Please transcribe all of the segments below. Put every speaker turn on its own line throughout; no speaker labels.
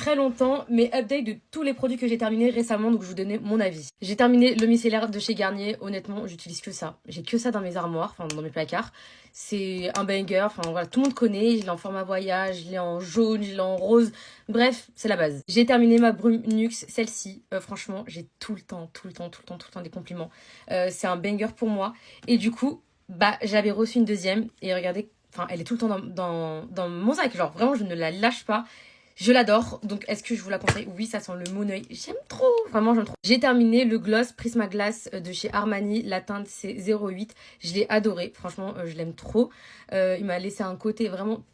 très longtemps mes updates de tous les produits que j'ai terminés récemment, donc je vous donnais mon avis. J'ai terminé le micellaire de chez Garnier, honnêtement j'utilise que ça. J'ai que ça dans mes armoires, enfin dans mes placards. C'est un banger, enfin voilà, tout le monde connaît, je l'ai en format voyage, je l'ai en jaune, je l'ai en rose, bref, c'est la base. J'ai terminé ma brume Nuxe, celle-ci, franchement, j'ai tout le temps des compliments. C'est un banger pour moi, et du coup, bah j'avais reçu une deuxième, et regardez, enfin elle est tout le temps dans mon sac, genre vraiment je ne la lâche pas. Je l'adore, donc est-ce que je vous la conseille? Oui, ça sent le Moon Œil, j'aime trop, vraiment j'aime trop. J'ai terminé le gloss Prismaglass de chez Armani, la teinte c'est 08, je l'ai adoré, franchement je l'aime trop. Il m'a laissé un côté vraiment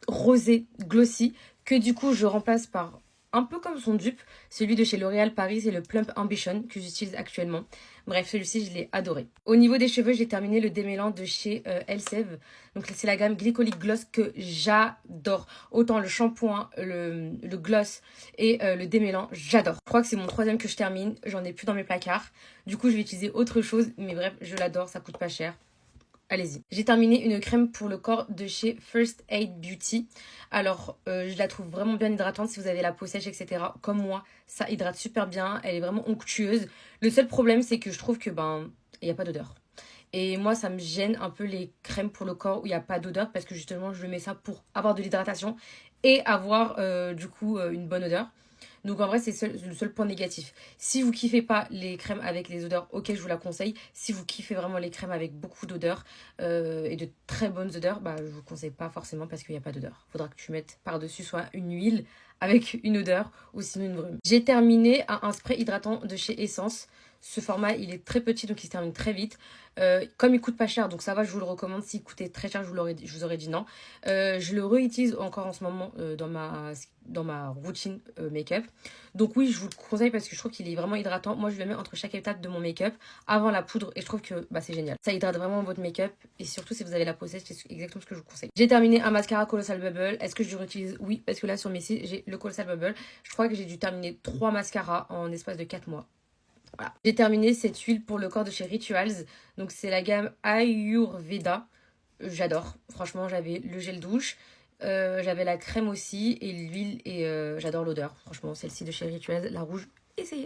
rosé, glossy, que du coup je remplace par un peu comme son dupe, celui de chez L'Oréal Paris, c'est le Plump Ambition que j'utilise actuellement. Bref, celui-ci, je l'ai adoré. Au niveau des cheveux, j'ai terminé le démêlant de chez Elseve. Donc c'est la gamme Glycolic Gloss que j'adore. Autant le shampoing, le gloss et le démêlant, j'adore. Je crois que c'est mon troisième que je termine. J'en ai plus dans mes placards. Du coup, je vais utiliser autre chose. Mais bref, je l'adore, ça coûte pas cher. Allez-y. J'ai terminé une crème pour le corps de chez First Aid Beauty. Alors, je la trouve vraiment bien hydratante si vous avez la peau sèche, etc. Comme moi, ça hydrate super bien. Elle est vraiment onctueuse. Le seul problème, c'est que je trouve que, il n'y a pas d'odeur. Et moi, ça me gêne un peu les crèmes pour le corps où il n'y a pas d'odeur parce que justement, je mets ça pour avoir de l'hydratation et avoir, du coup, une bonne odeur. Donc en vrai, c'est le seul point négatif. Si vous kiffez pas les crèmes avec les odeurs, ok, je vous la conseille. Si vous kiffez vraiment les crèmes avec beaucoup d'odeurs et de très bonnes odeurs, je vous conseille pas forcément parce qu'il n'y a pas d'odeur. Faudra que tu mettes par-dessus soit une huile avec une odeur ou sinon une brume. J'ai terminé un spray hydratant de chez Essence. Ce format, il est très petit, donc il se termine très vite. Comme il coûte pas cher, donc ça va, je vous le recommande. S'il coûtait très cher, je vous aurais dit non. Je le réutilise encore en ce moment dans ma routine make-up. Donc oui, je vous le conseille parce que je trouve qu'il est vraiment hydratant. Moi, je le mets entre chaque étape de mon make-up, avant la poudre, et je trouve que c'est génial. Ça hydrate vraiment votre make-up, et surtout si vous avez la peau sèche, c'est exactement ce que je vous conseille. J'ai terminé un mascara Colossal Bubble. Est-ce que je le réutilise? Oui, parce que là, sur mes sites, j'ai le Colossal Bubble. Je crois que j'ai dû terminer 3 mascaras en espace de 4 mois. Voilà. J'ai terminé cette huile pour le corps de chez Rituals. Donc c'est la gamme Ayurveda. J'adore. Franchement, j'avais le gel douche. J'avais la crème aussi et l'huile. Et j'adore l'odeur. Franchement, celle-ci de chez Rituals, la rouge, essayez.